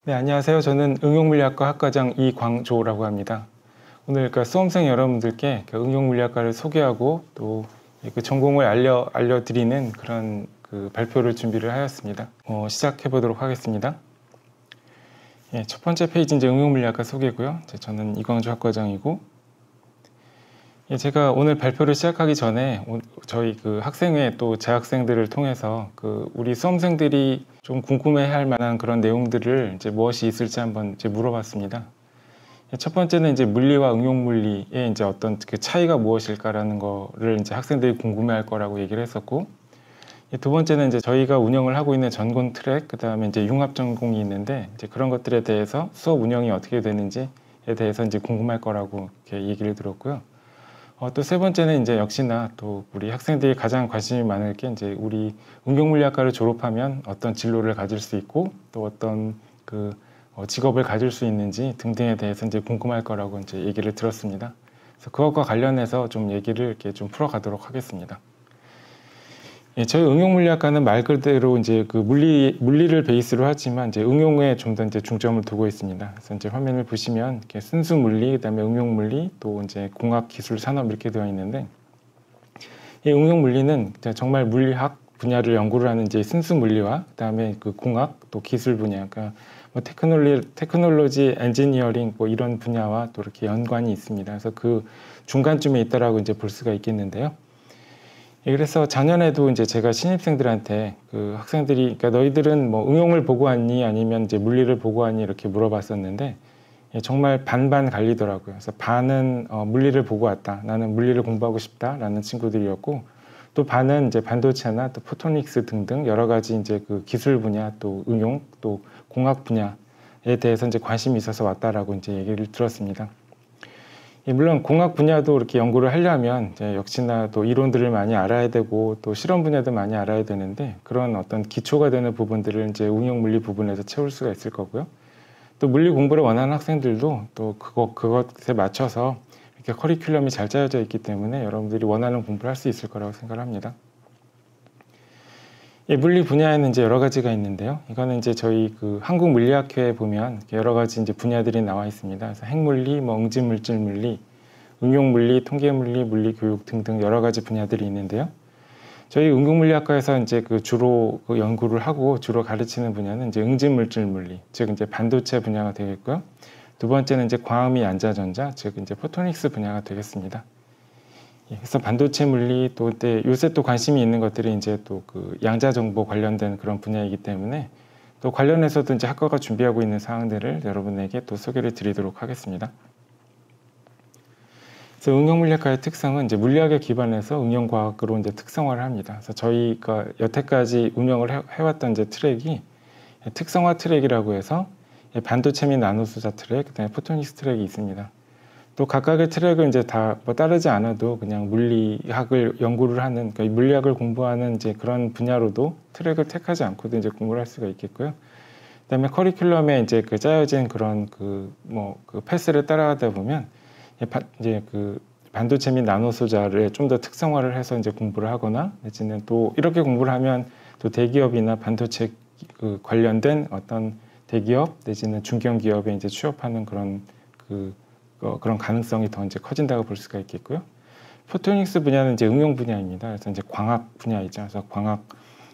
네, 안녕하세요. 저는 응용물리학과 학과장 이광조라고 합니다. 오늘 수험생 여러분들께 응용물리학과를 소개하고 또 그 전공을 알려드리는 그런 발표를 준비를 하였습니다. 시작해 보도록 하겠습니다. 예, 첫 번째 페이지 이제 응용물리학과 소개고요. 저는 이광조 학과장이고, 예, 제가 오늘 발표를 시작하기 전에 저희 학생회 또 재학생들을 통해서 우리 수험생들이 좀 궁금해할 만한 그런 내용들을 이제 무엇이 있을지 한번 이제 물어봤습니다. 첫 번째는 이제 물리와 응용물리의 이제 어떤 차이가 무엇일까라는 거를 이제 학생들이 궁금해할 거라고 얘기를 했었고, 두 번째는 이제 저희가 운영을 하고 있는 전공 트랙, 그 다음에 이제 융합 전공이 있는데 이제 그런 것들에 대해서 수업 운영이 어떻게 되는지에 대해서 이제 궁금할 거라고 이렇게 얘기를 들었고요. 또 세 번째는 이제 역시나 또 우리 학생들이 가장 관심이 많을 게 이제 우리 응용물리학과를 졸업하면 어떤 진로를 가질 수 있고 또 어떤 직업을 가질 수 있는지 등등에 대해서 이제 궁금할 거라고 이제 얘기를 들었습니다. 그래서 그것과 관련해서 좀 얘기를 이렇게 좀 풀어가도록 하겠습니다. 예, 저희 응용물리학과는 말 그대로 이제 물리를 베이스로 하지만 이제 응용에 좀 더 이제 중점을 두고 있습니다. 그래서 이제 화면을 보시면 이렇게 순수 물리, 그다음에 응용물리, 또 이제 공학, 기술, 산업 이렇게 되어 있는데, 이 응용물리는 정말 물리학 분야를 연구를 하는 이제 순수 물리와 그다음에 공학, 또 기술 분야, 그러니까 뭐 테크놀로지, 엔지니어링 뭐 이런 분야와 또 이렇게 연관이 있습니다. 그래서 그 중간쯤에 있다라고 이제 볼 수가 있겠는데요. 예, 그래서 작년에도 이제 제가 신입생들한테 학생들이, 그러니까 너희들은 뭐 응용을 보고 왔니? 아니면 이제 물리를 보고 왔니? 이렇게 물어봤었는데, 예, 정말 반반 갈리더라고요. 그래서 반은 물리를 보고 왔다. 나는 물리를 공부하고 싶다. 라는 친구들이었고, 또 반은 이제 반도체나 또 포토닉스 등등 여러 가지 이제 기술 분야, 또 응용, 또 공학 분야에 대해서 이제 관심이 있어서 왔다라고 이제 얘기를 들었습니다. 물론 공학 분야도 이렇게 연구를 하려면 이제 역시나 또 이론들을 많이 알아야 되고 또 실험 분야도 많이 알아야 되는데, 그런 어떤 기초가 되는 부분들을 이제 응용 물리 부분에서 채울 수가 있을 거고요. 또 물리 공부를 원하는 학생들도 또 그것에 맞춰서 이렇게 커리큘럼이 잘 짜여져 있기 때문에 여러분들이 원하는 공부를 할 수 있을 거라고 생각을 합니다. 예, 물리 분야에는 이제 여러 가지가 있는데요. 이거는 이제 저희 한국물리학회에 보면 여러 가지 이제 분야들이 나와 있습니다. 그래서 핵물리, 뭐 응집물질 물리, 응용물리, 통계물리, 물리교육 등등 여러 가지 분야들이 있는데요. 저희 응용물리학과에서 이제 주로 연구를 하고 주로 가르치는 분야는 이제 응집물질 물리, 즉 이제 반도체 분야가 되겠고요. 두 번째는 이제 광미 양자전자, 즉 이제 포토닉스 분야가 되겠습니다. 그래서 반도체 물리 또 요새 또 관심이 있는 것들이 이제 또 양자 정보 관련된 그런 분야이기 때문에 또 관련해서도 이제 학과가 준비하고 있는 사항들을 여러분에게 또 소개를 드리도록 하겠습니다. 그래서 응용물리학과의 특성은 이제 물리학에 기반해서 응용과학으로 이제 특성화를 합니다. 그래서 저희가 여태까지 운영을 해왔던 이제 트랙이 특성화 트랙이라고 해서 반도체 및 나노수자 트랙, 그다음에 포토닉스 트랙이 있습니다. 또 각각의 트랙을 이제 다 뭐 따르지 않아도 그냥 물리학을 연구를 하는, 그러니까 물리학을 공부하는 이제 그런 분야로도 트랙을 택하지 않고도 이제 공부를 할 수가 있겠고요. 그다음에 커리큘럼에 이제 짜여진 그런 패스를 따라가다 보면 이제 반도체 및 나노 소자를 좀 더 특성화를 해서 이제 공부를 하거나, 내지는 또 이렇게 공부를 하면 또 대기업이나 반도체 관련된 어떤 대기업 내지는 중견기업에 이제 취업하는 그런 가능성이 더 이제 커진다고 볼 수가 있겠고요. 포토닉스 분야는 이제 응용 분야입니다. 그래서 이제 광학 분야이죠. 그래서 광학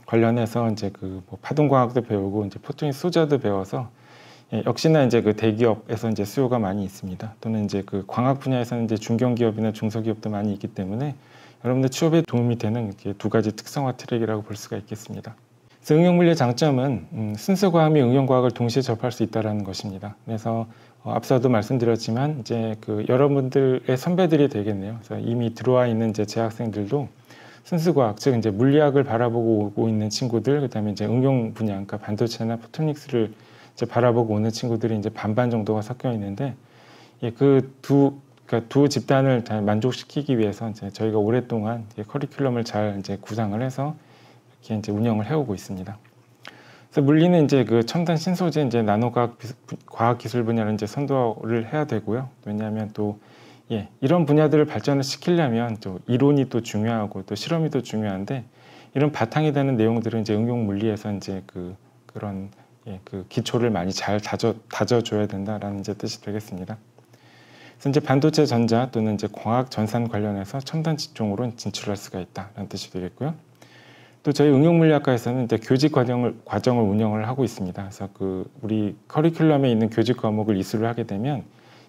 관련해서 이제 뭐 파동광학도 배우고 이제 포토닉스 소자도 배워서, 예, 역시나 이제 대기업에서 이제 수요가 많이 있습니다. 또는 이제 광학 분야에서는 이제 중견기업이나 중소기업도 많이 있기 때문에 여러분들 취업에 도움이 되는 이렇게 두 가지 특성화 트랙이라고 볼 수가 있겠습니다. 그래서 응용물리의 장점은 순수과학 및 응용과학을 동시에 접할 수 있다는 것입니다. 그래서 앞서도 말씀드렸지만 이제 여러분들의 선배들이 되겠네요. 그래서 이미 들어와 있는 이제 재학생들도 순수과학, 즉 이제 물리학을 바라보고 오고 있는 친구들, 그다음에 이제 응용 분야, 그러니까 반도체나 포토닉스를 이제 바라보고 오는 친구들이 이제 반반 정도가 섞여 있는데, 예, 그러니까 두 집단을 잘 만족시키기 위해서 이제 저희가 오랫동안 커리큘럼을 잘 이제 구상을 해서 이렇게 이제 운영을 해오고 있습니다. 그래서 물리는 이제 첨단 신소재, 이제 나노과학 과학기술 분야를 이제 선도를 해야 되고요. 왜냐하면 또 이런 분야들을 발전을 시키려면 또 이론이 또 중요하고 또 실험이 또 중요한데, 이런 바탕이 되는 내용들은 이제 응용 물리에서 이제 그런 그 기초를 많이 잘 다져줘야 된다라는 이제 뜻이 되겠습니다. 그래서 이제 반도체 전자 또는 이제 광학 전산 관련해서 첨단 직종으로 진출할 수가 있다라는 뜻이 되겠고요. 또 저희 응용물리학과에서는 이제 교직 과정을 운영을 하고 있습니다. 그래서 우리 커리큘럼에 있는 교직 과목을 이수를 하게 되면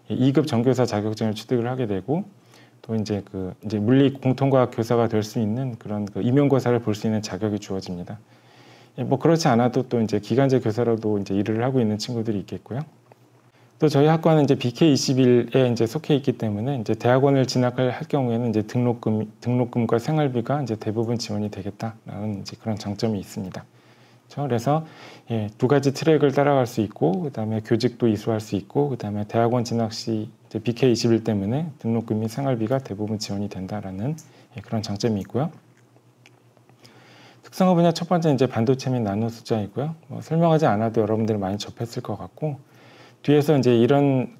2급 전교사 자격증을 취득을 하게 되고, 또 이제 이제 물리 공통과학 교사가 될 수 있는 그런 임용고사를 볼 수 있는 자격이 주어집니다. 뭐 그렇지 않아도 또 이제 기간제 교사로도 이제 일을 하고 있는 친구들이 있겠고요. 또 저희 학과는 이제 BK21에 이제 속해 있기 때문에 이제 대학원을 진학을 할 경우에는 이제 등록금과 생활비가 이제 대부분 지원이 되겠다라는 이제 그런 장점이 있습니다. 그래서 두 가지 트랙을 따라갈 수 있고, 그다음에 교직도 이수할 수 있고, 그다음에 대학원 진학 시 이제 BK21 때문에 등록금 및 생활비가 대부분 지원이 된다라는 그런 장점이 있고요. 특성화 분야 첫 번째는 이제 반도체 및 나노 숫자이고요. 뭐 설명하지 않아도 여러분들이 많이 접했을 것 같고, 뒤에서 이제 이런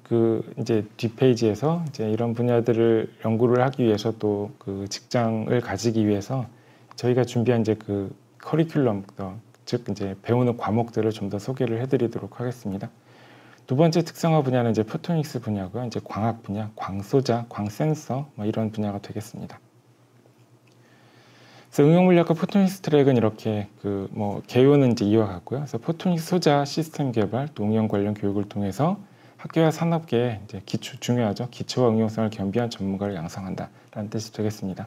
이제 뒷페이지에서 이제 이런 분야들을 연구를 하기 위해서 또 직장을 가지기 위해서 저희가 준비한 이제 커리큘럼, 즉 이제 배우는 과목들을 좀 더 소개를 해드리도록 하겠습니다. 두 번째 특성화 분야는 이제 포토닉스 분야고요. 이제 광학 분야, 광소자, 광센서 뭐 이런 분야가 되겠습니다. 그래서 응용물리학과 포토닉스 트랙은 이렇게 뭐 개요는 이제 이와 같고요. 그래서 포토닉스 소자 시스템 개발 또 응용 관련 교육을 통해서 학교와 산업계에 이제 중요하죠. 기초와 응용성을 겸비한 전문가를 양성한다라는 뜻이 되겠습니다.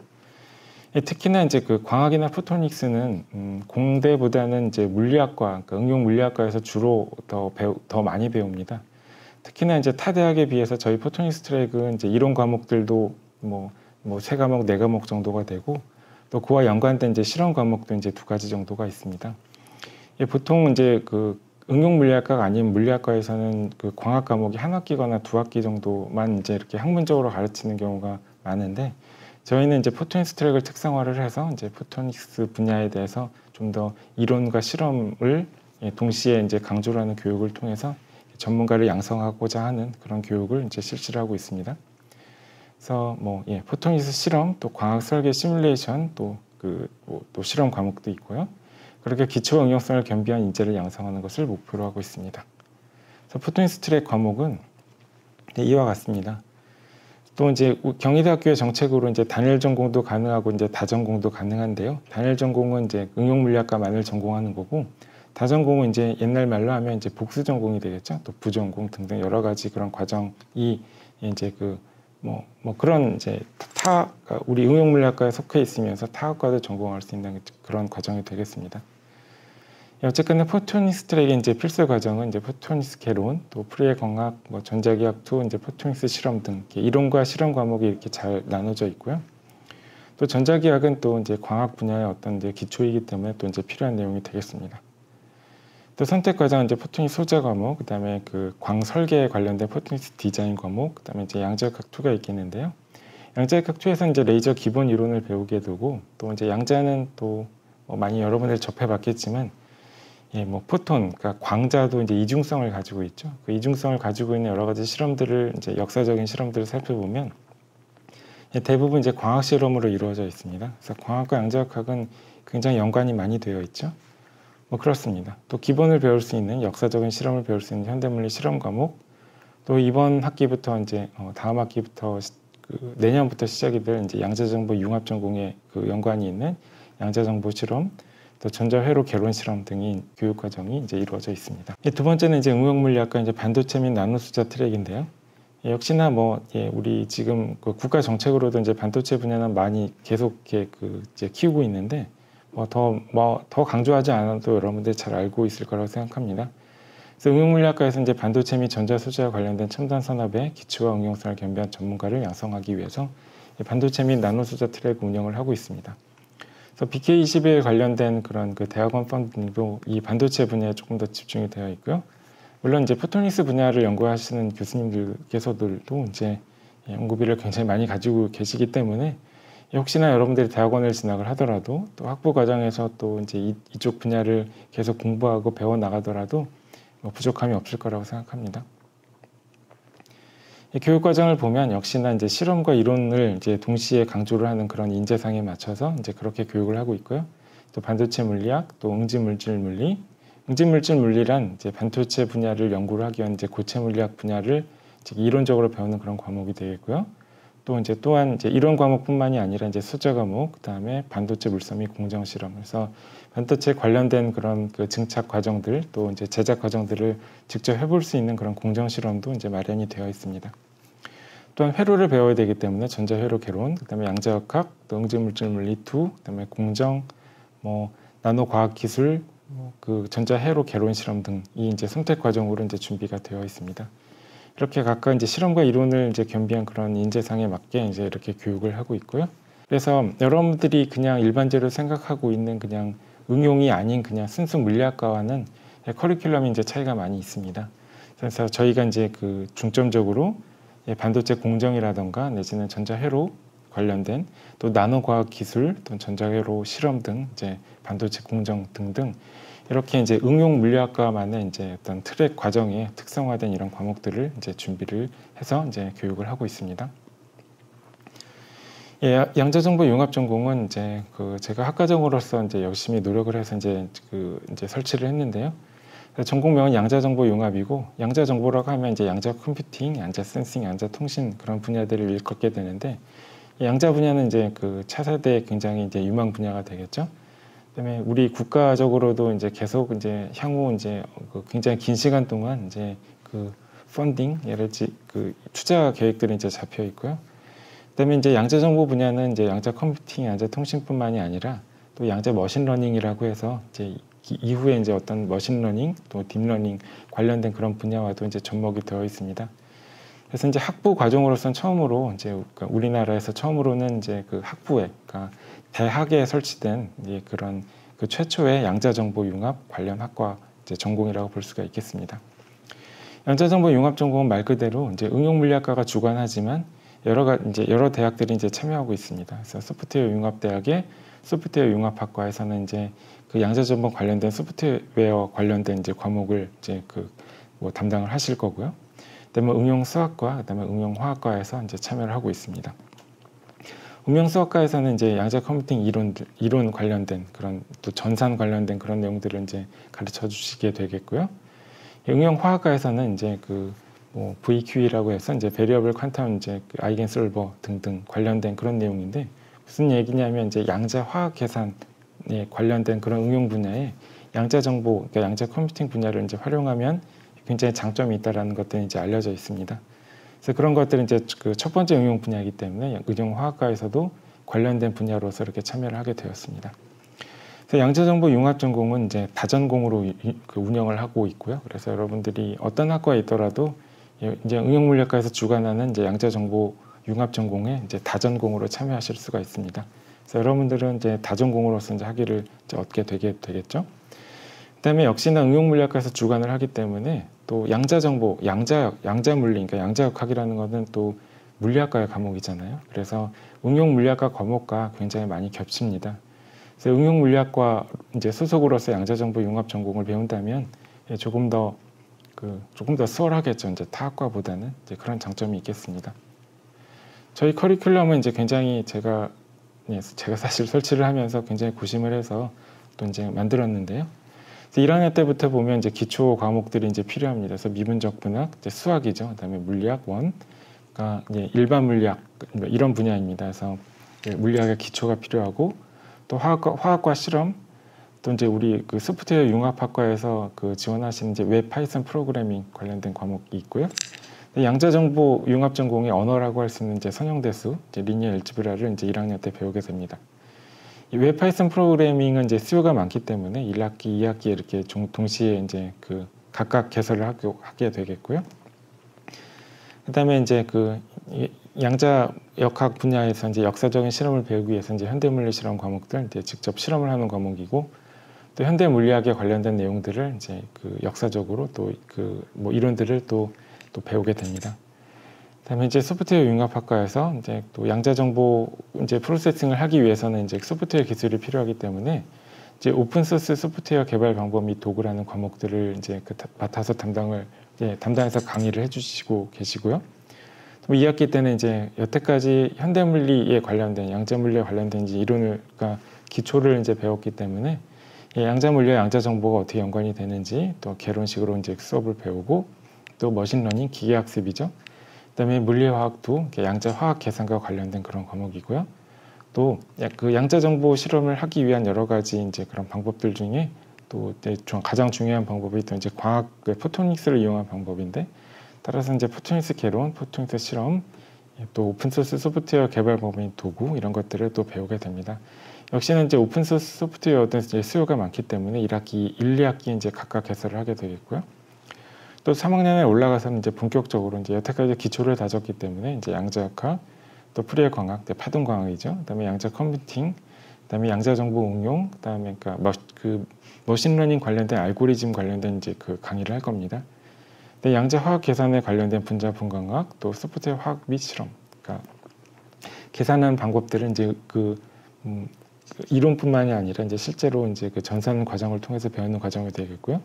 특히나 이제 광학이나 포토닉스는 공대보다는 이제 물리학과, 그러니까 응용물리학과에서 주로 더 많이 배웁니다. 특히나 이제 타 대학에 비해서 저희 포토닉스 트랙은 이제 이론 과목들도 뭐 3과목, 4과목 정도가 되고, 또 그와 연관된 이제 실험 과목도 이제 2가지 정도가 있습니다. 보통 이제 응용 물리학과가 아닌 물리학과에서는 광학 과목이 1학기거나 2학기 정도만 이제 이렇게 학문적으로 가르치는 경우가 많은데, 저희는 이제 포토닉스 트랙을 특성화를 해서 이제 포토닉스 분야에 대해서 좀 더 이론과 실험을 동시에 이제 강조를 하는 교육을 통해서 전문가를 양성하고자 하는 그런 교육을 이제 실시를 하고 있습니다. 그래서 포토닉스 실험, 또 광학 설계 시뮬레이션, 또 실험 과목도 있고요. 그렇게 기초 응용성을 겸비한 인재를 양성하는 것을 목표로 하고 있습니다. 그래서 포토닉스 트랙 과목은 이와 같습니다. 또 이제 경희대학교의 정책으로 이제 단일 전공도 가능하고 이제 다전공도 가능한데요. 단일 전공은 이제 응용물리학과만을 전공하는 거고, 다전공은 이제 옛날 말로 하면 이제 복수 전공이 되겠죠. 또 부전공 등등 여러 가지 그런 과정이 이제 그런 이제 우리 응용물리학과에 속해 있으면서 타학과도 전공할 수 있는 그런 과정이 되겠습니다. 어쨌거나 포토닉스 트랙의 이제 필수 과정은 이제 포토닉스 개론, 또 프리의 광학, 전자기학 2, 이제 포토닉스 실험 등 이론과 실험 과목이 이렇게 잘 나눠져 있고요. 또 전자기학은 또 이제 광학 분야의 어떤 이제 기초이기 때문에 또 이제 필요한 내용이 되겠습니다. 또 선택 과정은 이제 포토닉스 소재 과목, 그다음에 광 설계에 관련된 포토닉스 디자인 과목, 그다음에 이제 양자역학 2가 있겠는데요. 양자역학 2에서는 이제 레이저 기본 이론을 배우게 되고, 또 이제 양자는 또 많이 여러분들이 접해봤겠지만, 포톤, 그러니까 광자도 이제 이중성을 가지고 있죠. 그 이중성을 가지고 있는 여러 가지 실험들을 이제 역사적인 실험들을 살펴보면 대부분 이제 광학 실험으로 이루어져 있습니다. 그래서 광학과 양자역학은 굉장히 연관이 많이 되어 있죠. 그렇습니다. 또 기본을 배울 수 있는 역사적인 실험을 배울 수 있는 현대물리 실험 과목, 또 이번 학기부터 이제 다음 학기부터 내년부터 시작이 될 이제 양자정보 융합 전공에 연관이 있는 양자정보 실험, 또 전자회로 개론 실험 등이 교육 과정이 이제 이루어져 있습니다. 두 번째는 이제 응용물리학과 이제 반도체 및 나노숫자 트랙인데요. 역시나 우리 지금 국가 정책으로도 이제 반도체 분야는 많이 계속 이제 키우고 있는데 더 강조하지 않아도 여러분들이 잘 알고 있을 거라고 생각합니다. 그래서 응용물리학과에서 이제 반도체 및 전자소재와 관련된 첨단 산업의 기초와 응용성을 겸비한 전문가를 양성하기 위해서 반도체 및 나노소재 트랙 운영을 하고 있습니다. 그래서 BK21에 관련된 그런 대학원 펀딩도 이 반도체 분야에 조금 더 집중이 되어 있고요. 물론 이제 포토닉스 분야를 연구하시는 교수님들께서도 이제 연구비를 굉장히 많이 가지고 계시기 때문에 혹시나 여러분들이 대학원을 진학을 하더라도 또 학부 과정에서 또 이제 이쪽 분야를 계속 공부하고 배워 나가더라도 부족함이 없을 거라고 생각합니다. 교육 과정을 보면 역시나 이제 실험과 이론을 이제 동시에 강조를 하는 그런 인재상에 맞춰서 이제 그렇게 교육을 하고 있고요. 또 반도체 물리학, 또 응지 물질 물리, 응집물질 물리란 이제 반도체 분야를 연구를 하기 위한 이제 고체 물리학 분야를 이제 이론적으로 배우는 그런 과목이 되겠고요. 또 이제 또한 이제 이론 과목뿐만이 아니라 이제 수자 과목, 그다음에 반도체 물성 및 공정 실험. 그래서 반도체 관련된 그런 그 증착 과정들, 또 이제 제작 과정들을 직접 해볼 수 있는 그런 공정 실험도 이제 마련이 되어 있습니다. 또한 회로를 배워야 되기 때문에 전자회로 개론, 그다음에 양자역학, 또 응집물질 물리 2, 그다음에 공정, 뭐 나노과학기술, 그 전자회로 개론 실험 등이 이제 선택 과정으로 이제 준비가 되어 있습니다. 이렇게 각각 이제 실험과 이론을 이제 겸비한 그런 인재상에 맞게 이제 이렇게 교육을 하고 있고요. 그래서 여러분들이 그냥 일반적으로 생각하고 있는 그냥 응용이 아닌 그냥 순수 물리학과와는 커리큘럼이 이제 차이가 많이 있습니다. 그래서 저희가 이제 그 중점적으로 반도체 공정이라던가 내지는 전자회로 관련된 또 나노과학 기술, 또 전자회로 실험 등 이제 반도체 공정 등등 이렇게 이제 응용 물리학과만의 이제 어떤 트랙 과정에 특성화된 이런 과목들을 이제 준비를 해서 이제 교육을 하고 있습니다. 예, 양자정보 융합 전공은 이제 그 제가 학과정으로서 이제 열심히 노력을 해서 이제 설치를 했는데요. 전공명은 양자정보 융합이고, 양자정보라고 하면 이제 양자 컴퓨팅, 양자 센싱, 양자 통신 그런 분야들을 일컫게 되는데, 양자 분야는 이제 그 차세대 굉장히 이제 유망 분야가 되겠죠. 그다음에 우리 국가적으로도 이제 계속 이제 향후 이제 그 굉장히 긴 시간 동안 이제 그 펀딩, 예를 들어 그 투자 계획들이 이제 잡혀 있고요. 그다음에 이제 양자 정보 분야는 이제 양자 컴퓨팅, 양자 통신뿐만이 아니라 또 양자 머신러닝이라고 해서 이제 이후에 이제 어떤 머신러닝 또 딥러닝 관련된 그런 분야와도 이제 접목이 되어 있습니다. 그래서 이제 학부 과정으로서는 처음으로 이제 그러니까 우리나라에서 처음으로는 이제 그 학부에, 그러니까 대학에 설치된 이제 그런 그 최초의 양자정보 융합 관련 학과 이제 전공이라고 볼 수가 있겠습니다. 양자정보 융합 전공은 말 그대로 이제 응용물리학과가 주관하지만 여러 대학들이 이제 참여하고 있습니다. 그래서 소프트웨어 융합대학의 소프트웨어 융합학과에서는 이제 그 양자정보 관련된 소프트웨어 관련된 이제 과목을 이제 그 뭐 담당을 하실 거고요. 그다음에 응용수학과, 그다음에 응용화학과에서 이제 참여를 하고 있습니다. 응용수학과에서는 이제 양자 컴퓨팅 이론 관련된 그런 또 전산 관련된 그런 내용들을 이제 가르쳐 주시게 되겠고요. 응용화학과에서는 이제 그 뭐 VQE라고 해서 이제 베리어블 퀀텀 이제 그 아이겐 솔버 등등 관련된 그런 내용인데, 무슨 얘기냐면 이제 양자 화학 계산에 관련된 그런 응용 분야에 양자 정보, 그러니까 양자 컴퓨팅 분야를 이제 활용하면 굉장히 장점이 있다라는 것들이 이제 알려져 있습니다. 그래서 그런 것들은 이제 그 첫 번째 응용 분야이기 때문에 응용화학과에서도 관련된 분야로서 이렇게 참여를 하게 되었습니다. 그래서 양자정보 융합 전공은 이제 다전공으로 그 운영을 하고 있고요. 그래서 여러분들이 어떤 학과에 있더라도 이제 응용물리학과에서 주관하는 이제 양자정보 융합 전공에 이제 다전공으로 참여하실 수가 있습니다. 그래서 여러분들은 이제 다전공으로서 이제 학위를 이제 얻게 되겠죠. 그다음에 역시나 응용물리학과에서 주관을 하기 때문에 또 양자정보, 양자물리, 그러니까 양자역학이라는 것은 또 물리학과의 과목이잖아요. 그래서 응용물리학과 과목과 굉장히 많이 겹칩니다. 그래서 응용물리학과 이제 소속으로서 양자정보 융합 전공을 배운다면 조금 더 수월하겠죠. 이제 타 학과보다는 이제 그런 장점이 있겠습니다. 저희 커리큘럼은 이제 굉장히 제가 사실 설치를 하면서 굉장히 고심을 해서 또 이제 만들었는데요. 1학년 때부터 보면 이제 기초 과목들이 이제 필요합니다. 그래서 미분적 분학, 이제 수학이죠. 그다음에 물리학 그러니까 이제 일반 물리학 이런 분야입니다. 그래서 물리학의 기초가 필요하고 또 화학과 실험, 또 이제 우리 그 소프트웨어 융합학과에서 그 지원하시는 이제 웹 파이썬 프로그래밍 관련된 과목이 있고요. 양자정보 융합 전공의 언어라고 할 수 있는 이제 선형대수, 이제 리니어 엘지브라를 이제 1학년 때 배우게 됩니다. 이 웹 파이썬 프로그래밍은 이제 수요가 많기 때문에 1학기, 2학기에 이렇게 동시에 이제 그 각각 개설을 하게 되겠고요. 그다음에 이제 그 양자 역학 분야에서 이제 역사적인 실험을 배우기 위해서 이제 현대물리 실험 과목들 이제 직접 실험을 하는 과목이고, 또 현대 물리학에 관련된 내용들을 이제 그 역사적으로 또 그 뭐 이론들을 또 배우게 됩니다. 그다음에 이제 소프트웨어 융합학과에서 이제 또 양자 정보 이제 프로세싱을 하기 위해서는 이제 소프트웨어 기술이 필요하기 때문에 이제 오픈 소스 소프트웨어 개발 방법 및 도구라는 과목들을 이제 맡아서 담당해서 강의를 해주시고 계시고요. 2학기 때는 이제 여태까지 현대물리에 관련된 양자물리에 관련된 이제 이론을, 그러니까 기초를 이제 배웠기 때문에 양자 물리와 양자 정보가 어떻게 연관이 되는지 또 개론식으로 이제 수업을 배우고 또 머신러닝 기계학습이죠. 그다음에 물리화학도 양자 화학 계산과 관련된 그런 과목이고요. 또 그 양자 정보 실험을 하기 위한 여러 가지 이제 그런 방법들 중에 또 가장 중요한 방법이 또 이제 광학 포토닉스를 이용한 방법인데 따라서 이제 포토닉스 개론, 포토닉스 실험, 또 오픈소스 소프트웨어 개발 법인 도구 이런 것들을 또 배우게 됩니다. 역시는 이제 오픈소스 소프트웨어도 이제 수요가 많기 때문에 1학기, 1, 2학기 이제 각각 개설을 하게 되겠고요. 또 3학년에 올라가서는 이제 본격적으로 이제 여태까지 기초를 다졌기 때문에 이제 양자역학, 또 프리엘 광학, 파동 광학이죠. 그다음에 양자 컴퓨팅, 그다음에 양자 정보 응용, 그다음에 그러니까 머신러닝 관련된 알고리즘 관련된 이제 그 강의를 할 겁니다. 근데 양자 화학 계산에 관련된 분자 분광학, 또 소프트웨어 화학 및 실험, 그러니까 계산하는 방법들은 이제 이론뿐만이 아니라 이제 실제로 이제 그 전산 과정을 통해서 배우는 과정이 되겠고요.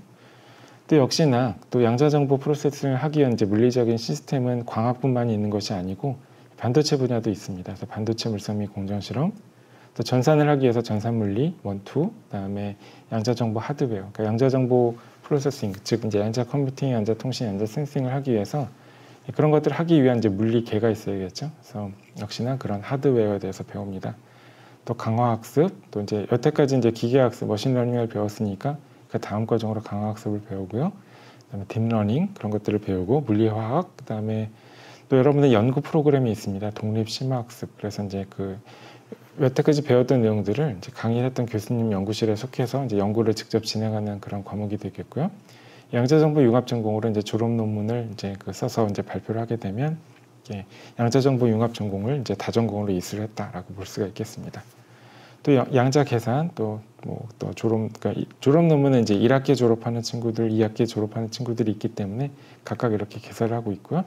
또 역시나 또 양자 정보 프로세싱을 하기 위한 이제 물리적인 시스템은 광학뿐만이 있는 것이 아니고 반도체 분야도 있습니다. 그래서 반도체 물성 및 공정 실험, 또 전산을 하기 위해서 전산 물리, 원투, 그다음에 양자 정보 하드웨어, 그러니까 양자 정보 프로세싱, 즉 이제 양자 컴퓨팅, 양자 통신, 양자 센싱을 하기 위해서 그런 것들을 하기 위한 이제 물리계가 있어야겠죠. 그래서 역시나 그런 하드웨어에 대해서 배웁니다. 또 강화학습, 또 이제 여태까지 이제 기계학습, 머신러닝을 배웠으니까 그 다음 과정으로 강화학습을 배우고요. 그다음에 딥러닝 그런 것들을 배우고 물리화학, 그다음에 또 여러분의 연구 프로그램이 있습니다. 독립심화학습. 그래서 이제 그 여태까지 배웠던 내용들을 이제 강의했던 교수님 연구실에 속해서 이제 연구를 직접 진행하는 그런 과목이 되겠고요. 양자정보 융합전공으로 이제 졸업 논문을 이제 써서 이제 발표를 하게 되면 양자정보 융합전공을 이제 다전공으로 이수를 했다라고 볼 수가 있겠습니다. 또 양자 계산 또 그러니까 졸업 논문은 이제 1학기 졸업하는 친구들, 2학기 졸업하는 친구들이 있기 때문에 각각 이렇게 개설을 하고 있고요.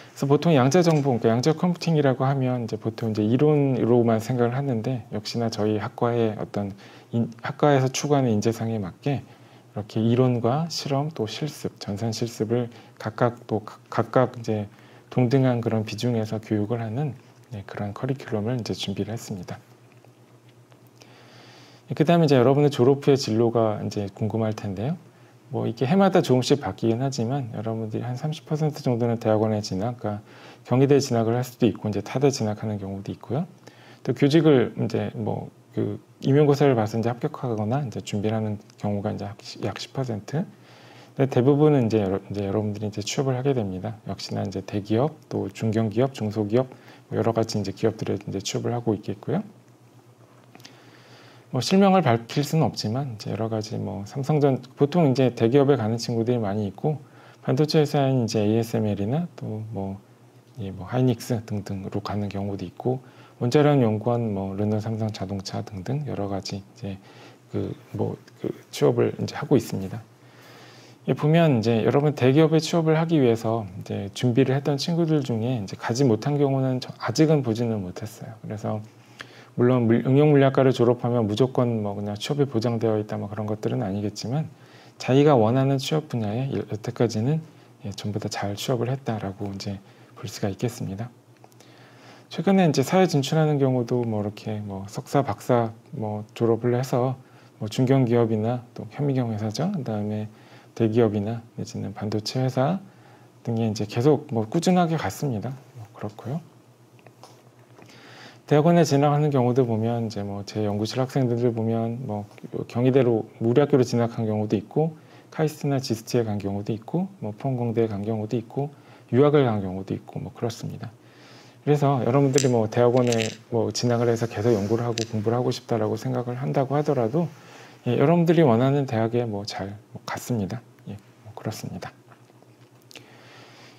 그래서 보통 양자 정보, 그러니까 양자 컴퓨팅이라고 하면 이제 보통 이제 이론으로만 생각을 하는데 역시나 저희 학과의 어떤 학과에서 추구하는 인재상에 맞게 이렇게 이론과 실험 또 실습, 전산 실습을 각각 이제 동등한 그런 비중에서 교육을 하는 그런 커리큘럼을 이제 준비를 했습니다. 그다음에 이제 여러분의 졸업 후의 진로가 이제 궁금할 텐데요. 뭐 이게 해마다 조금씩 바뀌긴 하지만 여러분들이 한 30% 정도는 대학원에 진학, 그러니까 경희대 진학을 할 수도 있고 이제 타대 진학하는 경우도 있고요. 또 교직을 이제 뭐 그 임용고사를 봐서 이제 합격하거나 이제 준비를 하는 경우가 이제 약 10%. 근데 대부분은 이제 여러분들이 이제 취업을 하게 됩니다. 역시나 이제 대기업, 또 중견기업, 중소기업 여러 가지 이제 기업들에 이제 취업을 하고 있겠고요. 뭐 실명을 밝힐 수는 없지만 이제 여러 가지 뭐 삼성전 보통 이제 대기업에 가는 친구들이 많이 있고 반도체 회사인 이제 ASML이나 또 뭐 하이닉스 등등으로 가는 경우도 있고 원자력 연구원 뭐 르노 삼성 자동차 등등 여러 가지 이제 그 취업을 이제 하고 있습니다. 보면 이제 여러분 대기업에 취업을 하기 위해서 이제 준비를 했던 친구들 중에 이제 가지 못한 경우는 아직은 보지는 못했어요. 그래서 물론 응용물리학과를 졸업하면 무조건 뭐 그냥 취업이 보장되어 있다 뭐 그런 것들은 아니겠지만 자기가 원하는 취업 분야에 여태까지는 전부 다 잘 취업을 했다라고 이제 볼 수가 있겠습니다. 최근에 이제 사회 진출하는 경우도 뭐 이렇게 뭐 석사, 박사 뭐 졸업을 해서 뭐 중견기업이나 또 현미경 회사죠. 그다음에 대기업이나 내지는 반도체 회사 등에 이제 계속 뭐 꾸준하게 갔습니다. 뭐 그렇고요. 대학원에 진학하는 경우도 보면 이제 뭐 제 연구실 학생들을 보면 뭐 경희대로 우리 학교로 진학한 경우도 있고 카이스트나 지스트에 간 경우도 있고 뭐 포항공대에 간 경우도 있고 유학을 간 경우도 있고 뭐 그렇습니다. 그래서 여러분들이 뭐 대학원에 뭐 진학을 해서 계속 연구를 하고 공부를 하고 싶다라고 생각을 한다고 하더라도 여러분들이 원하는 대학에 뭐 잘 갔습니다. 뭐 그렇습니다.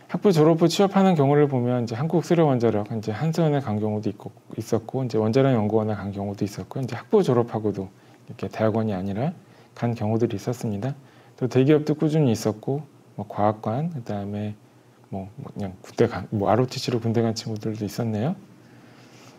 학부 졸업 후 취업하는 경우를 보면 이제 한국수력원자력 이제 한수원에 간 경우도 있었고 이제 원자력 연구원에 간 경우도 있었고 이제 학부 졸업하고도 이렇게 대학원이 아니라 간 경우들이 있었습니다. 또 대기업도 꾸준히 있었고 뭐 과학관 그다음에 뭐 그냥 군대 뭐 ROTC로 군대 간 친구들도 있었네요.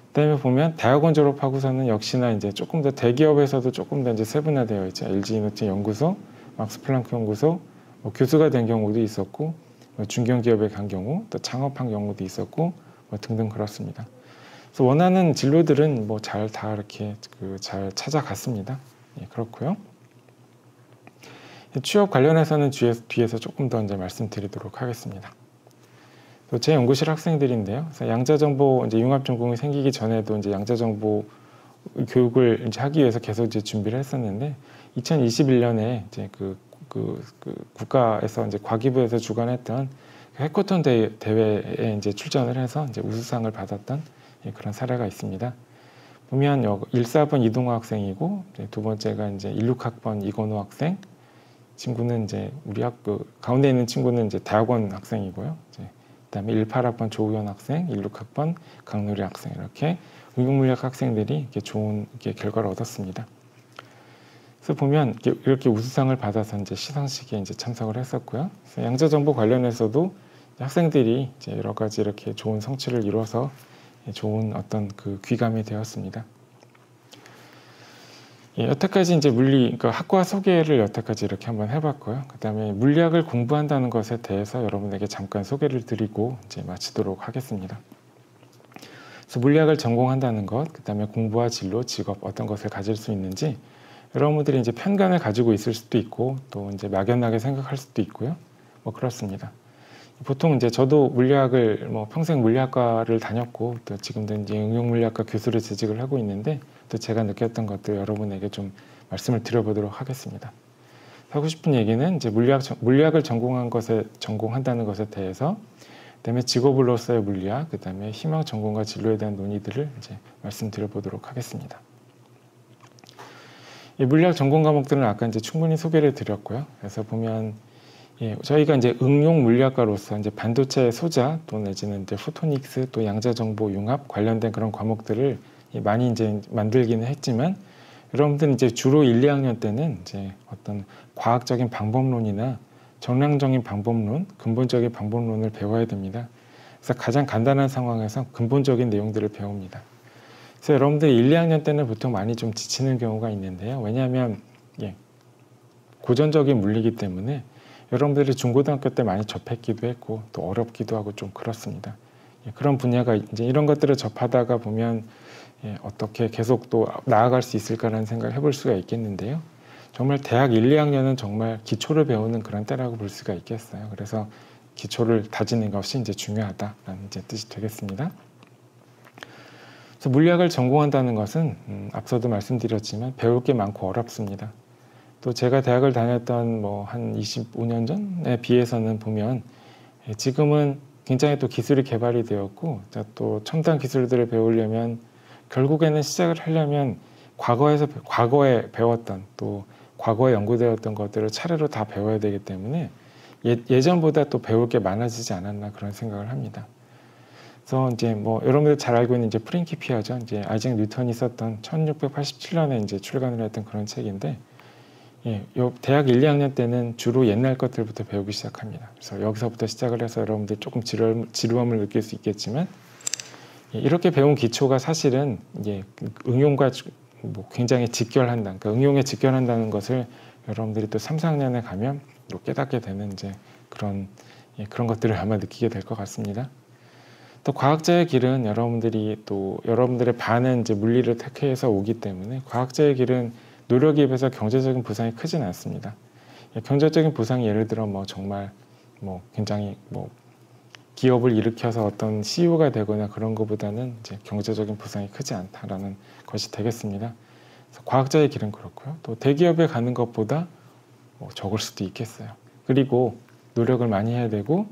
그다음에 보면 대학원 졸업하고서는 역시나 이제 조금 더 대기업에서도 조금 더 이제 세분화되어 있죠. LG 연구소, 막스 플랑크 연구소, 뭐 교수가 된 경우도 있었고, 뭐 중견기업에 간 경우, 또 창업한 경우도 있었고, 뭐 등등 그렇습니다. 그래서 원하는 진로들은 뭐 다 이렇게 잘 찾아갔습니다. 예, 그렇고요. 취업 관련해서는 뒤에서 조금 더 이제 말씀드리도록 하겠습니다. 또 제 연구실 학생들인데요. 그래서 양자정보 이제 융합 전공이 생기기 전에도 이제 양자정보 교육을 이제 하기 위해서 계속 이제 준비를 했었는데 2021년에 이제 그 국가에서 이제 과기부에서 주관했던 해커톤 대회에 이제 출전을 해서 이제 우수상을 받았던 그런 사례가 있습니다. 보면 1,4번 이동호 학생이고 두 번째가 이제 16학번 이건호 학생, 친구는 이제 우리 학교 가운데 있는 친구는 이제 대학원 학생이고요. 그다음에 18학번 조우현 학생, 16학번 강누리 학생 이렇게 응용물리학 학생들이 이렇게 좋은 결과를 얻었습니다. 그래서 보면 이렇게 우수상을 받아서 이제 시상식에 이제 참석을 했었고요. 그래서 양자정보 관련해서도 학생들이 이제 여러 가지 이렇게 좋은 성취를 이뤄서 좋은 어떤 그 귀감이 되었습니다. 예, 여태까지 이제 그러니까 학과 소개를 여태까지 이렇게 한번 해봤고요. 그다음에 물리학을 공부한다는 것에 대해서 여러분에게 잠깐 소개를 드리고 이제 마치도록 하겠습니다. 그래서 물리학을 전공한다는 것, 그다음에 공부와 진로, 직업 어떤 것을 가질 수 있는지 여러분들이 이제 편견을 가지고 있을 수도 있고 또 이제 막연하게 생각할 수도 있고요. 뭐 그렇습니다. 보통 이제 저도 물리학을 평생 물리학과를 다녔고 또 지금도 이제 응용물리학과 교수로 재직을 하고 있는데 또 제가 느꼈던 것들 여러분에게 좀 말씀을 드려보도록 하겠습니다. 하고 싶은 얘기는 이제 물리학을 전공한다는 것에 대해서, 그다음에 직업으로서의 물리학, 그다음에 희망 전공과 진로에 대한 논의들을 이제 말씀드려보도록 하겠습니다. 이 물리학 전공 과목들은 아까 이제 충분히 소개를 드렸고요. 그래서 보면 저희가 이제 응용 물리학과로서 이제 반도체 소자 또 내지는 이제 포토닉스 또 양자정보 융합 관련된 그런 과목들을 많이 이제 만들기는 했지만 여러분들은 이제 주로 1, 2학년 때는 이제 어떤 과학적인 방법론이나 정량적인 방법론, 근본적인 방법론을 배워야 됩니다. 그래서 가장 간단한 상황에서 근본적인 내용들을 배웁니다. 그래서 여러분들이 1, 2학년 때는 보통 많이 좀 지치는 경우가 있는데요. 왜냐하면 고전적인 물리이기 때문에 여러분들이 중고등학교 때 많이 접했기도 했고 또 어렵기도 하고 좀 그렇습니다. 그런 분야가 이제 이런 것들을 접하다가 보면 어떻게 계속 또 나아갈 수 있을까라는 생각을 해볼 수가 있겠는데요. 정말 대학 1, 2학년은 정말 기초를 배우는 그런 때라고 볼 수가 있겠어요. 그래서 기초를 다지는 것이 이제 중요하다라는 이제 뜻이 되겠습니다. 그래서 물리학을 전공한다는 것은 앞서도 말씀드렸지만 배울 게 많고 어렵습니다. 또 제가 대학을 다녔던 한 25년 전에 비해서는 보면 지금은 굉장히 또 기술이 개발이 되었고 또 첨단 기술들을 배우려면 결국에는 시작을 하려면 과거에 배웠던 또 과거에 연구되었던 것들을 차례로 다 배워야 되기 때문에 예전보다 또 배울 게 많아지지 않았나 그런 생각을 합니다. 그래서 이제 여러분들 잘 알고 있는 이제 프린키피아죠. 이제 아이작 뉴턴이 썼던 1687년에 이제 출간을 했던 그런 책인데 대학 1, 2학년 때는 주로 옛날 것들부터 배우기 시작합니다. 그래서 여기서부터 시작을 해서 여러분들이 조금 지루함을 느낄 수 있겠지만 이렇게 배운 기초가 사실은 응용과 굉장히 직결한다. 그러니까 응용에 직결한다는 것을 여러분들이 또 3, 4학년에 가면 또 깨닫게 되는 이제 그런 것들을 아마 느끼게 될 것 같습니다. 또 과학자의 길은 여러분들의 반은 이제 물리를 택해서 오기 때문에 과학자의 길은 노력에 비해서 경제적인 보상이 크진 않습니다. 경제적인 보상이 예를 들어 정말 굉장히 기업을 일으켜서 어떤 CEO가 되거나 그런 것보다는 이제 경제적인 보상이 크지 않다라는 것이 되겠습니다. 그래서 과학자의 길은 그렇고요. 또 대기업에 가는 것보다 적을 수도 있겠어요. 그리고 노력을 많이 해야 되고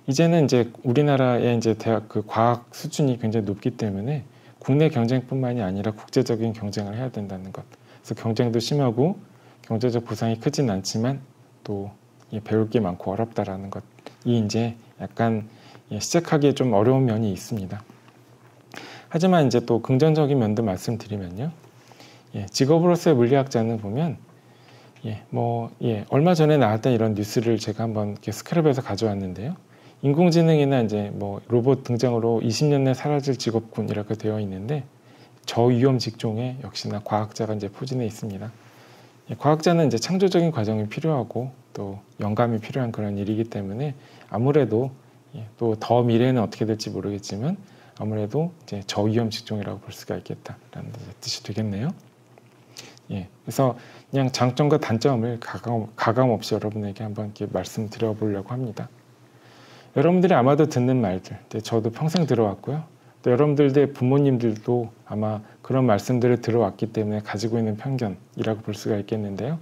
이제는 이제 우리나라의 이제 대학 과학 수준이 굉장히 높기 때문에 국내 경쟁뿐만이 아니라 국제적인 경쟁을 해야 된다는 것. 그래서 경쟁도 심하고 경제적 보상이 크진 않지만 또 배울 게 많고 어렵다라는 것이 이제 약간 시작하기에 좀 어려운 면이 있습니다. 하지만 이제 또 긍정적인 면도 말씀드리면요. 직업으로서의 물리학자는 보면 얼마 전에 나왔던 이런 뉴스를 제가 한번 스크랩에서 가져왔는데요. 인공지능이나 이제 로봇 등장으로 20년 내 사라질 직업군 이렇게 되어 있는데 저위험 직종에 역시나 과학자가 이제 포진해 있습니다. 과학자는 이제 창조적인 과정이 필요하고 또 영감이 필요한 그런 일이기 때문에 아무래도 또 더 미래는 어떻게 될지 모르겠지만 아무래도 이제 저위험 직종이라고 볼 수가 있겠다라는 뜻이 되겠네요. 예, 그래서 그냥 장점과 단점을 가감 없이 여러분에게 한번 이렇게 말씀드려 보려고 합니다. 여러분들이 아마도 듣는 말들, 저도 평생 들어왔고요. 또 여러분들의 부모님들도 아마 그런 말씀들을 들어왔기 때문에 가지고 있는 편견이라고 볼 수가 있겠는데요.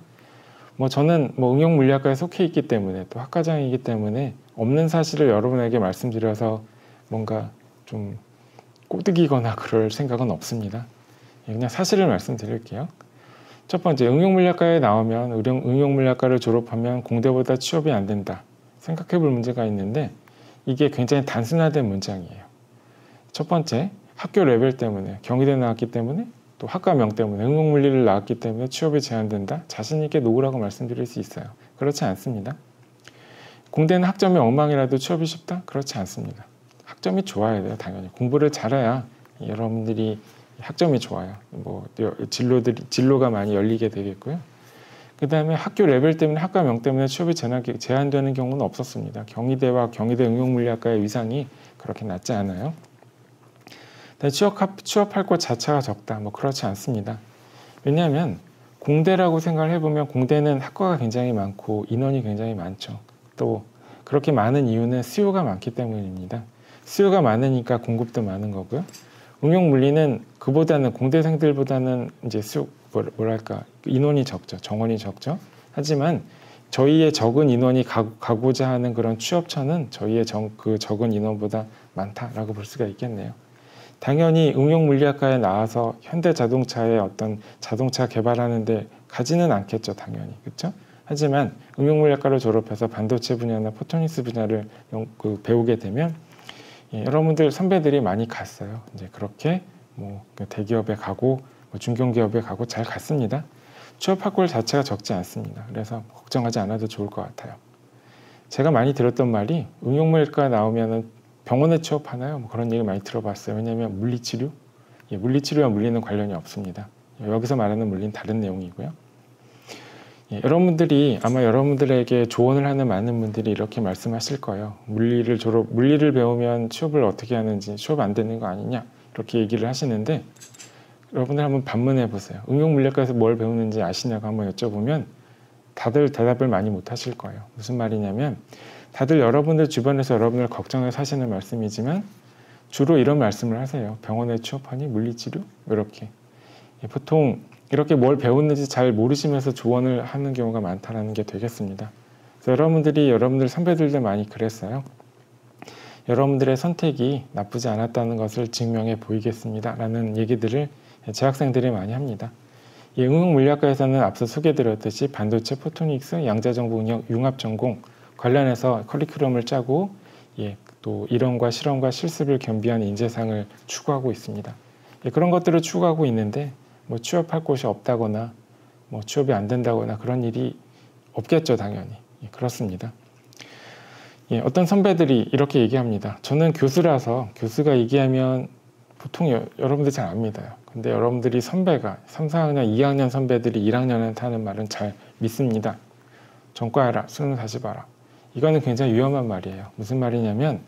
저는 응용 물리학과에 속해 있기 때문에 또 학과장이기 때문에 없는 사실을 여러분에게 말씀드려서 뭔가 좀 꼬드기거나 그럴 생각은 없습니다. 그냥 사실을 말씀드릴게요. 첫 번째, 응용물리학과에 나오면 응용물리학과를 졸업하면 공대보다 취업이 안 된다. 생각해 볼 문제가 있는데 이게 굉장히 단순화된 문장이에요. 첫 번째, 학교 레벨 때문에 경희대 나왔기 때문에 또 학과명 때문에 응용물리를 나왔기 때문에 취업이 제한된다. 자신 있게 놓으라고 말씀드릴 수 있어요. 그렇지 않습니다. 공대는 학점이 엉망이라도 취업이 쉽다? 그렇지 않습니다. 학점이 좋아야 돼요. 당연히 공부를 잘해야 여러분들이 학점이 좋아요. 진로가 많이 열리게 되겠고요. 그 다음에 학교 레벨 때문에 학과명 때문에 취업이 제한되는 경우는 없었습니다. 경희대와 경희대 응용물리학과의 위상이 그렇게 낮지 않아요. 취업할 곳 자체가 적다. 그렇지 않습니다. 왜냐하면 공대라고 생각을 해보면 공대는 학과가 굉장히 많고 인원이 굉장히 많죠. 또 그렇게 많은 이유는 수요가 많기 때문입니다. 수요가 많으니까 공급도 많은 거고요. 응용물리는 그보다는 공대생들보다는 이제 인원이 적죠. 정원이 적죠. 하지만 저희의 적은 인원이 가고자 하는 그런 취업처는 저희의 그 적은 인원보다 많다라고 볼 수가 있겠네요. 당연히 응용물리학과에 나와서 현대자동차의 어떤 자동차 개발하는 데 가지는 않겠죠. 당연히. 그렇죠? 하지만 응용물리학과를 졸업해서 반도체 분야나 포토닉스 분야를 배우게 되면 여러분들 선배들이 많이 갔어요. 이제 그렇게 대기업에 가고 중견기업에 가고 잘 갔습니다. 취업 학벌 자체가 적지 않습니다. 그래서 걱정하지 않아도 좋을 것 같아요. 제가 많이 들었던 말이 응용물리학과 나오면은 병원에 취업하나요? 그런 얘기 많이 들어봤어요. 왜냐하면 물리치료? 물리치료와 물리는 관련이 없습니다. 여기서 말하는 물리는 다른 내용이고요. 여러분들이 아마 여러분들에게 조언을 하는 많은 분들이 이렇게 말씀하실 거예요. 물리를 배우면 취업을 어떻게 하는지 취업 안 되는 거 아니냐 이렇게 얘기를 하시는데 여러분들 한번 반문해 보세요. 응용물리학과에서 뭘 배우는지 아시냐고 한번 여쭤보면 다들 대답을 많이 못 하실 거예요. 무슨 말이냐면 다들 여러분들 주변에서 여러분을 걱정해서 하시는 말씀이지만 주로 이런 말씀을 하세요. 병원에 취업하니 물리치료? 이렇게. 보통 이렇게 뭘 배웠는지 잘 모르시면서 조언을 하는 경우가 많다는 게 되겠습니다. 그래서 여러분들 선배들도 많이 그랬어요. 여러분들의 선택이 나쁘지 않았다는 것을 증명해 보이겠습니다. 라는 얘기들을 재학생들이 많이 합니다. 응용물리학과에서는 앞서 소개드렸듯이 반도체, 포토닉스, 양자정보, 융합전공 관련해서 커리큘럼을 짜고 또 이론과 실험과 실습을 겸비한 인재상을 추구하고 있습니다. 그런 것들을 추구하고 있는데 취업할 곳이 없다거나 취업이 안 된다거나 그런 일이 없겠죠. 당연히. 그렇습니다. 어떤 선배들이 이렇게 얘기합니다. 저는 교수라서 교수가 얘기하면 보통 여러분들 잘 압니다. 근데 여러분들이 선배가 3, 4학년, 2학년 선배들이 1학년한테 하는 말은 잘 믿습니다. 전과해라. 수능 다시 봐라. 이거는 굉장히 위험한 말이에요. 무슨 말이냐면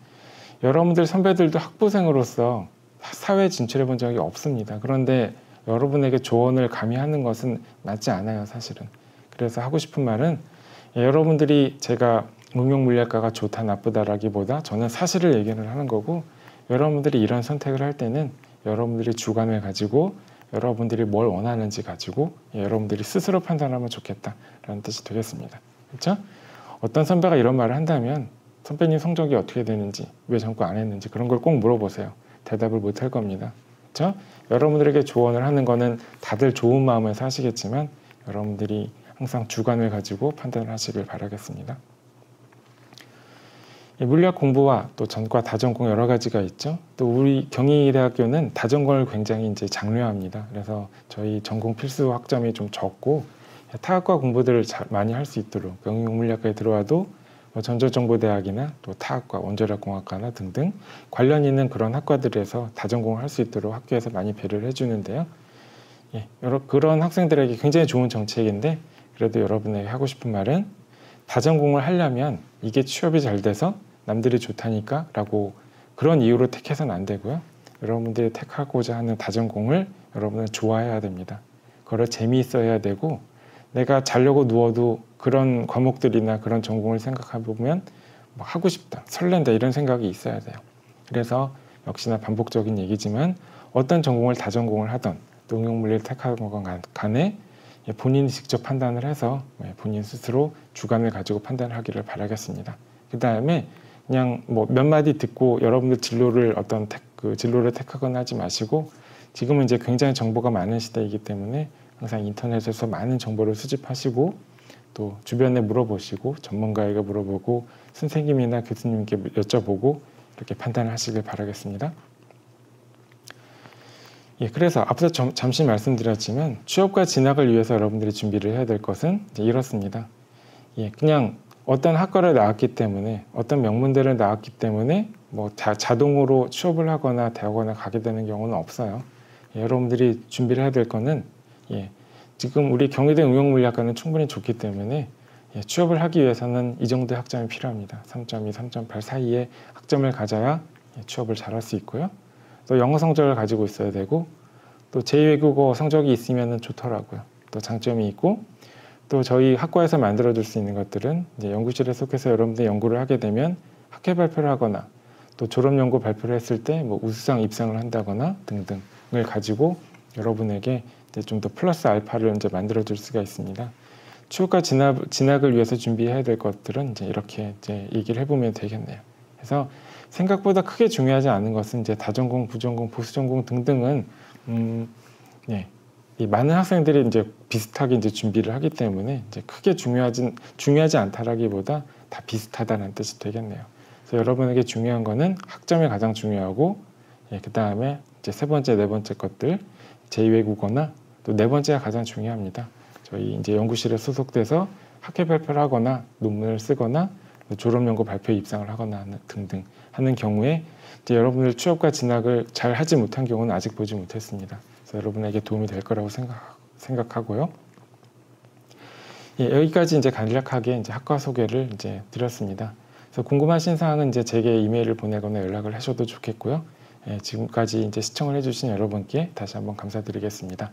여러분들 선배들도 학부생으로서 사회에 진출해 본 적이 없습니다. 그런데 여러분에게 조언을 감히 하는 것은 맞지 않아요. 사실은. 그래서 하고 싶은 말은 여러분들이 제가 응용물리학과가 좋다 나쁘다라기보다 저는 사실을 얘기를 하는 거고 여러분들이 이런 선택을 할 때는 여러분들이 주관을 가지고 여러분들이 뭘 원하는지 가지고 여러분들이 스스로 판단하면 좋겠다라는 뜻이 되겠습니다. 그렇죠? 어떤 선배가 이런 말을 한다면 선배님 성적이 어떻게 되는지 왜 전과 안 했는지 그런 걸 꼭 물어보세요. 대답을 못 할 겁니다. 그렇죠? 여러분들에게 조언을 하는 거는 다들 좋은 마음에서 하시겠지만 여러분들이 항상 주관을 가지고 판단을 하시길 바라겠습니다. 물리학 공부와 또 전과 다전공 여러 가지가 있죠. 또 우리 경희대학교는 다전공을 굉장히 이제 장려합니다. 그래서 저희 전공 필수 학점이 좀 적고 타학과 공부들을 많이 할 수 있도록 응용물리학과에 들어와도 전자정보대학이나 또 타학과, 원자력공학과나 등등 관련 있는 그런 학과들에서 다전공을 할 수 있도록 학교에서 많이 배려를 해주는데요. 그런 학생들에게 굉장히 좋은 정책인데 그래도 여러분에게 하고 싶은 말은 다전공을 하려면 이게 취업이 잘 돼서 남들이 좋다니까 라고 그런 이유로 택해서는 안 되고요. 여러분들이 택하고자 하는 다전공을 여러분은 좋아해야 됩니다. 그걸 재미있어 해야 되고, 내가 자려고 누워도 그런 과목들이나 그런 전공을 생각해 보면 막 하고 싶다, 설렌다 이런 생각이 있어야 돼요. 그래서 역시나 반복적인 얘기지만 어떤 전공을 다전공을 하던 또 응용물리를 택하건 간에 본인이 직접 판단을 해서 본인 스스로 주관을 가지고 판단을 하기를 바라겠습니다. 그 다음에 그냥 뭐 몇 마디 듣고 여러분들 진로를 진로를 택하거나 하지 마시고, 지금은 이제 굉장히 정보가 많은 시대이기 때문에 항상 인터넷에서 많은 정보를 수집하시고 또 주변에 물어보시고 전문가에게 물어보고 선생님이나 교수님께 여쭤보고 이렇게 판단을 하시길 바라겠습니다. 그래서 앞서 잠시 말씀드렸지만 취업과 진학을 위해서 여러분들이 준비를 해야 될 것은 이렇습니다. 그냥 어떤 학과를 나왔기 때문에, 어떤 명문대를 나왔기 때문에 뭐 자동으로 취업을 하거나 대학원에 가게 되는 경우는 없어요. 여러분들이 준비를 해야 될 거는 지금 우리 경희대 응용물리학과는 충분히 좋기 때문에 취업을 하기 위해서는 이 정도의 학점이 필요합니다. 3.2, 3.8 사이의 학점을 가져야 취업을 잘할 수 있고요. 또 영어 성적을 가지고 있어야 되고, 또 제2외국어 성적이 있으면 좋더라고요. 또 장점이 있고, 또 저희 학과에서 만들어줄 수 있는 것들은 이제 연구실에 속해서 여러분들이 연구를 하게 되면 학회 발표를 하거나 또 졸업 연구 발표를 했을 때 뭐 우수상 입상을 한다거나 등등을 가지고 여러분에게 좀 더 플러스 알파를 이제 만들어줄 수가 있습니다. 취업과 진학을 위해서 준비해야 될 것들은 이제 이렇게 이제 얘기를 해보면 되겠네요. 그래서 생각보다 크게 중요하지 않은 것은 이제 다전공, 부전공, 보수전공 등등은 이 많은 학생들이 이제 비슷하게 이제 준비를 하기 때문에 이제 크게 중요하지 않다라기보다 다 비슷하다는 뜻이 되겠네요. 그래서 여러분에게 중요한 거는 학점이 가장 중요하고, 그 다음에 이제 세 번째, 네 번째 것들 제2외국어나 또 네 번째가 가장 중요합니다. 저희 이제 연구실에 소속돼서 학회 발표를 하거나 논문을 쓰거나 졸업 연구 발표에 입상을 하거나 등등 하는 경우에 이제 여러분들 취업과 진학을 잘 하지 못한 경우는 아직 보지 못했습니다. 그래서 여러분에게 도움이 될 거라고 생각하고요. 여기까지 이제 간략하게 이제 학과 소개를 이제 드렸습니다. 그래서 궁금하신 사항은 이제 제게 이메일을 보내거나 연락을 하셔도 좋겠고요. 지금까지 이제 시청을 해주신 여러분께 다시 한번 감사드리겠습니다.